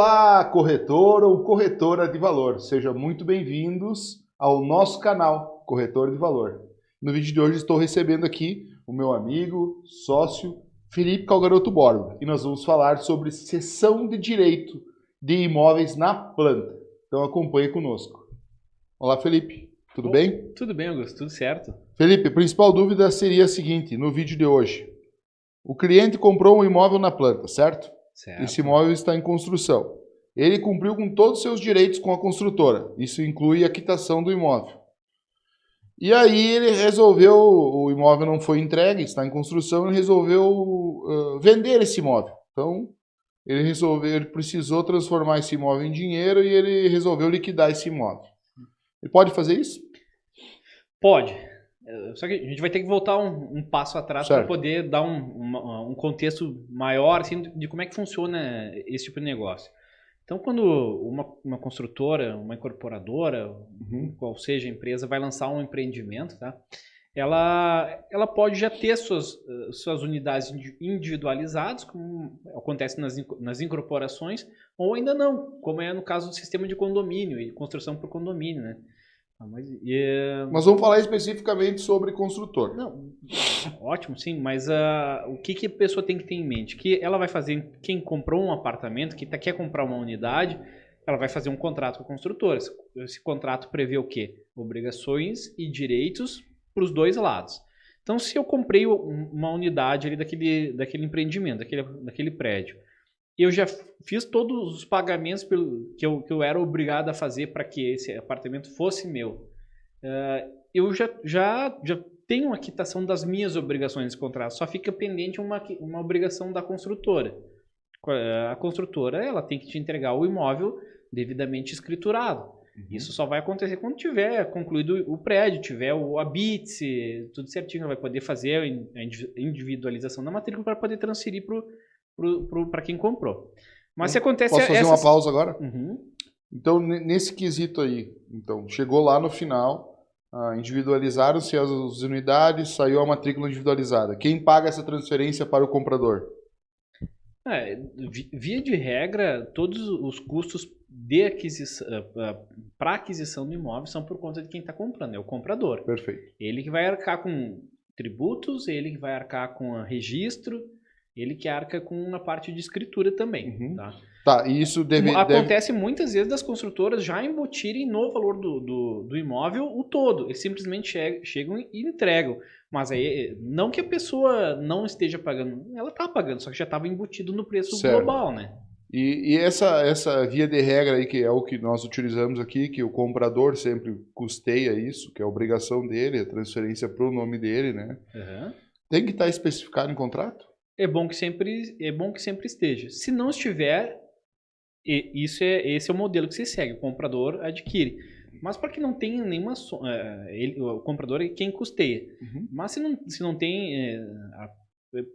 Olá, corretor ou corretora de valor. Sejam muito bem-vindos ao nosso canal Corretor de Valor. No vídeo de hoje estou recebendo aqui o meu amigo, sócio, Felipe Calgaroto Borba. E nós vamos falar sobre cessão de direito de imóveis na planta. Então acompanhe conosco. Olá, Felipe. Tudo bem? Tudo bem, Augusto. Tudo certo. Felipe, a principal dúvida seria a seguinte, no vídeo de hoje. O cliente comprou um imóvel na planta, certo? Certo. Esse imóvel está em construção. Ele cumpriu com todos os seus direitos com a construtora. Isso inclui a quitação do imóvel. E aí ele resolveu, o imóvel não foi entregue, está em construção, ele resolveu vender esse imóvel. Então, ele precisou transformar esse imóvel em dinheiro e ele resolveu liquidar esse imóvel. Ele pode fazer isso? Pode. Só que a gente vai ter que voltar um passo atrás para poder dar um contexto maior assim, de como é que funciona esse tipo de negócio. Então, quando uma construtora, uma incorporadora, qual seja a empresa, vai lançar um empreendimento, tá? Ela pode já ter suas unidades individualizadas, como acontece nas incorporações, ou ainda não, como é no caso do sistema de condomínio e construção por condomínio, né? Mas vamos falar especificamente sobre construtor. Não, ótimo, sim, mas o que a pessoa tem que ter em mente? Que ela vai fazer, quem comprou um apartamento, que quer comprar uma unidade, ela vai fazer um contrato com a construtora. Esse contrato prevê o quê? Obrigações e direitos para os dois lados. Então, se eu comprei uma unidade ali daquele empreendimento, daquele prédio, eu já fiz todos os pagamentos que eu era obrigado a fazer para que esse apartamento fosse meu. Eu já tenho a quitação das minhas obrigações de contrato, só fica pendente uma obrigação da construtora. A construtora ela tem que te entregar o imóvel devidamente escriturado. Isso só vai acontecer quando tiver concluído o prédio, tiver o habite, tudo certinho, ela vai poder fazer a individualização da matrícula para poder transferir para quem comprou. Mas se acontece... Posso fazer uma pausa agora? Então, nesse quesito aí, então, chegou lá no final, individualizaram-se as unidades, saiu a matrícula individualizada. Quem paga essa transferência para o comprador? Via de regra, todos os custos para aquisição do imóvel são por conta de quem está comprando, é o comprador. Perfeito. Ele que vai arcar com tributos, ele que vai arcar com registro, ele que arca com a parte de escritura também. Tá, e isso acontece muitas vezes das construtoras já embutirem no valor do imóvel o todo. Eles simplesmente chegam e entregam. Mas aí, não que a pessoa não esteja pagando, ela está pagando, só que já estava embutido no preço global, né? E essa via de regra aí, que é o que nós utilizamos aqui, que o comprador sempre custeia isso, que é a obrigação dele, a transferência para o nome dele, né? Tem que estar especificado em contrato? É bom que sempre esteja. Se não estiver, esse é o modelo que se segue. O comprador adquire. Mas para que não tenha nenhuma... o comprador é quem custeia. Mas se não tem...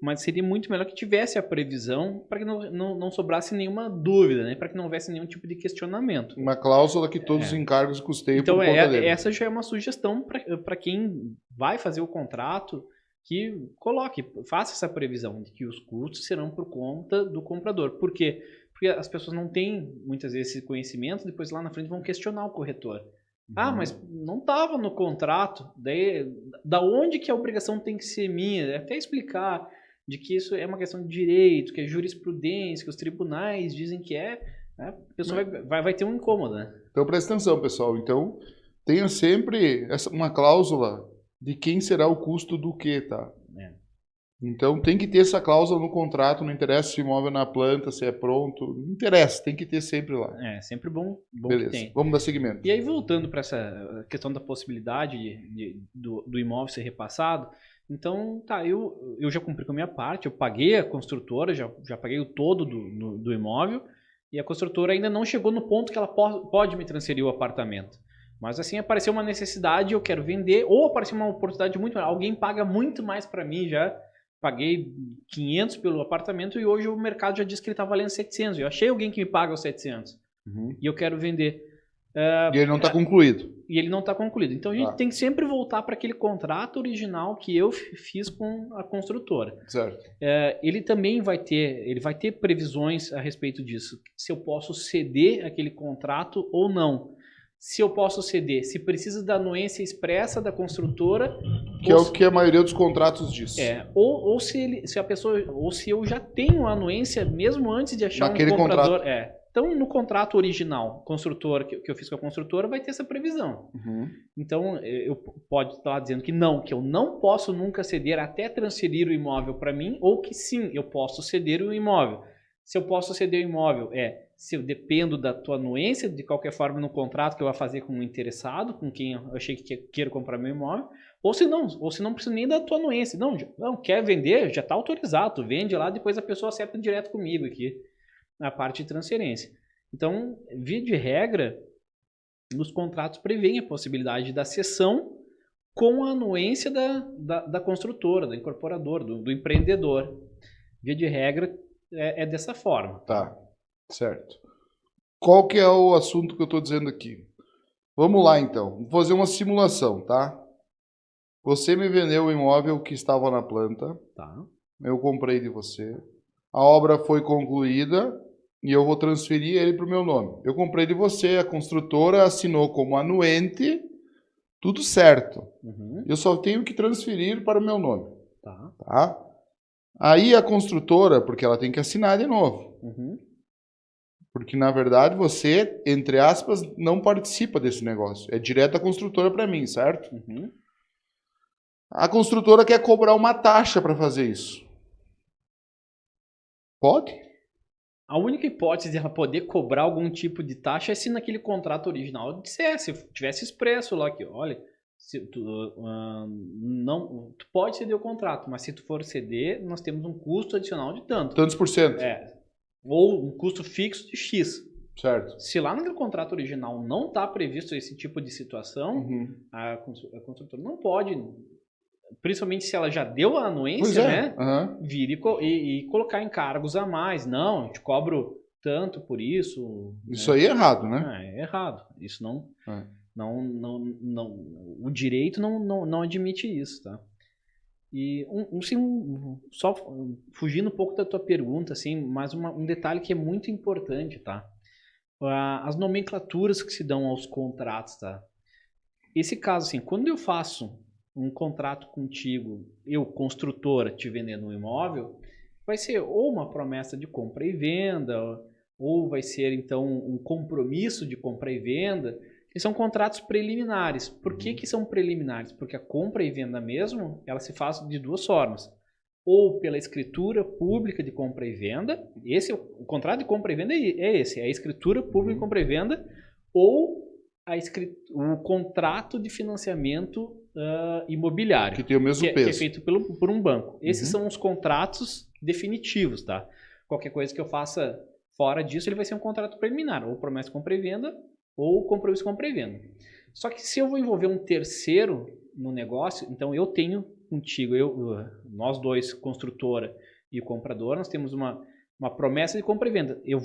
mas seria muito melhor que tivesse a previsão para que não sobrasse nenhuma dúvida, né? Para que não houvesse nenhum tipo de questionamento. Uma cláusula que todos os encargos custeiam por conta dele. Essa já é uma sugestão para quem vai fazer o contrato, que faça essa previsão de que os custos serão por conta do comprador. Por quê? Porque as pessoas não têm, muitas vezes, esse conhecimento, depois lá na frente vão questionar o corretor. Mas não estava no contrato, daí, da onde que a obrigação tem que ser minha? Até explicar de que isso é uma questão de direito, que é jurisprudência, que os tribunais dizem que é, né? A pessoa vai ter um incômodo, né? Então presta atenção, pessoal. Então, tenha sempre uma cláusula de quem será o custo do que, tá? Então tem que ter essa cláusula no contrato, não interessa se o imóvel na planta, se é pronto, não interessa, tem que ter sempre lá. Sempre bom Beleza, que tem. Vamos dar seguimento. E aí voltando para essa questão da possibilidade do imóvel ser repassado, então eu já cumpri com a minha parte, eu paguei a construtora, já paguei o todo do imóvel, e a construtora ainda não chegou no ponto que ela pode me transferir o apartamento. Mas assim, apareceu uma necessidade, eu quero vender, ou apareceu uma oportunidade muito maior, alguém paga muito mais para mim já, paguei 500 pelo apartamento e hoje o mercado já disse que ele está valendo 700, eu achei alguém que me paga os 700 e eu quero vender. E ele não está concluído. E ele não está concluído. Então a gente tem que sempre voltar para aquele contrato original que eu fiz com a construtora. Certo. Ele também vai ter previsões a respeito disso. Se eu posso ceder aquele contrato ou não. Se eu posso ceder, se precisa da anuência expressa da construtora. Que é o que a maioria dos contratos diz. Ou se eu já tenho a anuência mesmo antes de achar naquele um comprador. Contrato. Então, no contrato original, construtor, que eu fiz com a construtora, vai ter essa previsão. Uhum. Então, eu pode estar dizendo que eu não posso nunca ceder até transferir o imóvel para mim, ou que sim, eu posso ceder o imóvel. Se eu posso ceder o imóvel, se eu dependo da tua anuência, de qualquer forma, no contrato que eu vou fazer com um interessado, com quem eu achei que queira comprar meu imóvel, ou se não precisa nem da tua anuência. Não, quer vender, já está autorizado, tu vende lá, depois a pessoa acerta direto comigo aqui. Na parte de transferência. Então, via de regra, os contratos prevêem a possibilidade da cessão com a anuência da construtora, da incorporadora, do empreendedor. Via de regra, é dessa forma. Tá, certo. Qual que é o assunto que eu estou dizendo aqui? Vamos lá, então. Vou fazer uma simulação, tá? Você me vendeu o imóvel que estava na planta. Tá. Eu comprei de você. A obra foi concluída e eu vou transferir ele para o meu nome. Eu comprei de você, a construtora assinou como anuente, tudo certo. Uhum. Eu só tenho que transferir para o meu nome. Tá. Aí a construtora, porque ela tem que assinar de novo. Uhum. Porque, na verdade, você, entre aspas, não participa desse negócio. É direto da construtora para mim, certo? Uhum. A construtora quer cobrar uma taxa para fazer isso. Pode? A única hipótese de ela poder cobrar algum tipo de taxa é se naquele contrato original dissesse, se tivesse expresso lá que, olha, tu pode ceder o contrato, mas se tu for ceder, nós temos um custo adicional de tanto. Tantos por cento. Ou um custo fixo de X. Certo. Se lá naquele contrato original não está previsto esse tipo de situação, a construtora não pode, principalmente se ela já deu a anuência, né? Vir e colocar encargos a mais. Não, eu te cobro tanto por isso. Isso aí é errado, né? É errado. Isso não, o direito não admite isso, tá? E só fugindo um pouco da tua pergunta, assim, mas um detalhe que é muito importante, tá? As nomenclaturas que se dão aos contratos, tá? Esse caso, assim, quando eu faço um contrato contigo, eu, construtora, te vendendo um imóvel, vai ser ou uma promessa de compra e venda, ou vai ser, então, um compromisso de compra e venda, que são contratos preliminares. Por que são preliminares? Porque a compra e venda mesmo, ela se faz de duas formas. Ou pela escritura pública de compra e venda, o contrato de compra e venda é a escritura pública de compra e venda, ou o contrato de financiamento imobiliário. Que tem o mesmo peso. Que é feito por um banco. Esses são os contratos definitivos, tá? Qualquer coisa que eu faça fora disso, ele vai ser um contrato preliminar, ou promessa de compra e venda, ou compromisso de compra e venda. Só que se eu vou envolver um terceiro no negócio, então eu tenho contigo, nós dois, construtora e o comprador, nós temos uma promessa de compra e venda. Eu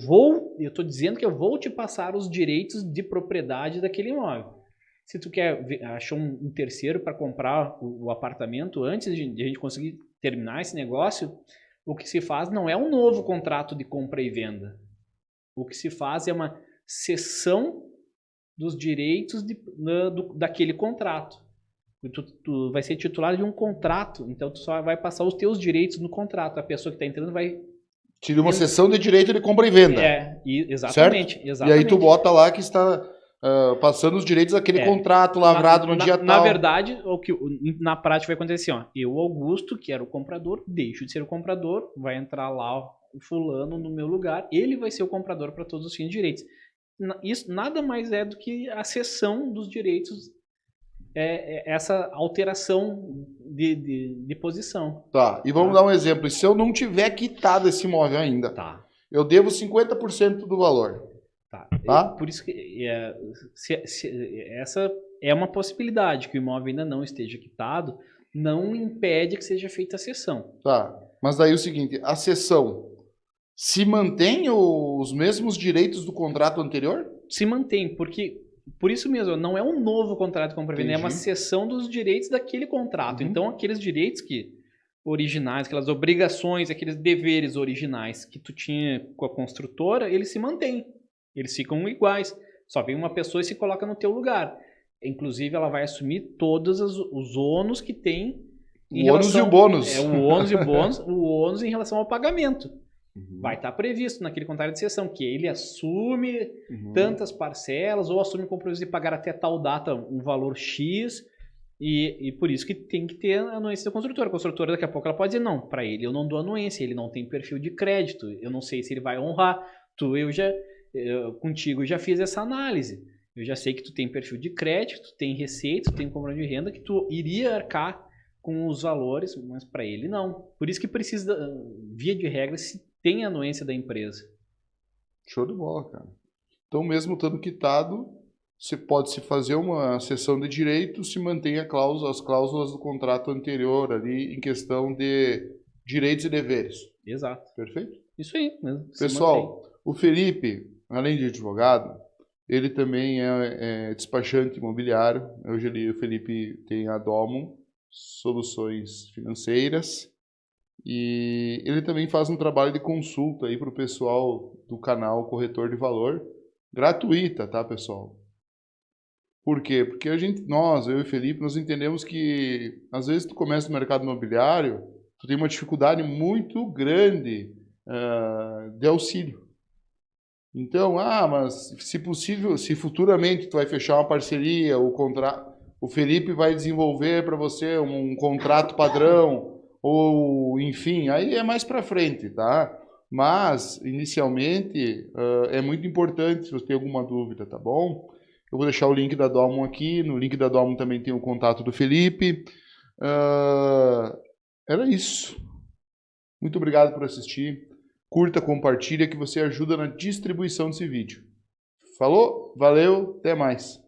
estou dizendo que eu vou te passar os direitos de propriedade daquele imóvel. Se tu achou um terceiro para comprar o apartamento antes de a gente conseguir terminar esse negócio, o que se faz não é um novo contrato de compra e venda. O que se faz é uma cessão dos direitos daquele contrato. Tu vai ser titular de um contrato, então tu só vai passar os teus direitos no contrato. A pessoa que está entrando vai... Tira uma cessão de direito de compra e venda. Exatamente. E aí tu bota lá que está passando os direitos daquele contrato lavrado no dia tal. Na verdade, o que na prática vai acontecer, eu, Augusto, que era o comprador, deixo de ser o comprador, vai entrar lá o fulano no meu lugar, ele vai ser o comprador para todos os fins de direitos. Isso nada mais é do que a cessão dos direitos, essa alteração de posição. Tá, e vamos dar um exemplo. E se eu não tiver quitado esse imóvel ainda, eu devo 50% do valor. Tá? Por isso que essa é uma possibilidade, que o imóvel ainda não esteja quitado, não impede que seja feita a cessão. Tá, mas daí o seguinte, a cessão se mantém os mesmos direitos do contrato anterior? Se mantém, porque por isso mesmo, não é um novo contrato de compra-venda, é uma Entendi. cessão dos direitos daquele contrato. Então, aqueles direitos originais, aquelas obrigações, aqueles deveres originais que tu tinha com a construtora, eles se mantêm. Eles ficam iguais. Só vem uma pessoa e se coloca no teu lugar. Inclusive, ela vai assumir todos os ônus que tem em O ônus e o relação... bônus. O ônus e o bônus, o ônus em relação ao pagamento. Uhum. Vai estar previsto naquele contrato de cessão, que ele assume Uhum. tantas parcelas ou assume o compromisso de pagar até tal data um valor X e por isso que tem que ter a anuência da construtora. A construtora daqui a pouco ela pode dizer, não, para ele eu não dou anuência, ele não tem perfil de crédito, eu não sei se ele vai honrar. Contigo eu já fiz essa análise. Eu já sei que tu tem perfil de crédito, tu tem receita, tu tem compromisso de renda, que tu iria arcar com os valores, mas para ele não. Por isso que precisa, via de regra, se tem a anuência da empresa. Show de bola, cara. Então, mesmo estando quitado, você pode se fazer uma cessão de direito, se mantém as cláusulas do contrato anterior ali em questão de direitos e deveres. Exato. Perfeito? Isso aí. Mesmo, Pessoal, o Felipe, além de advogado, ele também é despachante imobiliário. Hoje o Felipe tem a Domo Soluções Financeiras. E ele também faz um trabalho de consulta aí para o pessoal do canal Corretor de Valor, gratuita, tá, pessoal? Por quê? Porque eu e o Felipe, nós entendemos que às vezes tu começa no mercado imobiliário, tu tem uma dificuldade muito grande de auxílio. Então, mas se possível, se futuramente tu vai fechar uma parceria, o Felipe vai desenvolver para você um contrato padrão, ou enfim, aí é mais para frente, tá? Mas, inicialmente, é muito importante se você tem alguma dúvida, tá bom? Eu vou deixar o link da Domo aqui, no link da Domo também tem o contato do Felipe. Era isso. Muito obrigado por assistir. Curta, compartilha que você ajuda na distribuição desse vídeo. Falou? Valeu, até mais.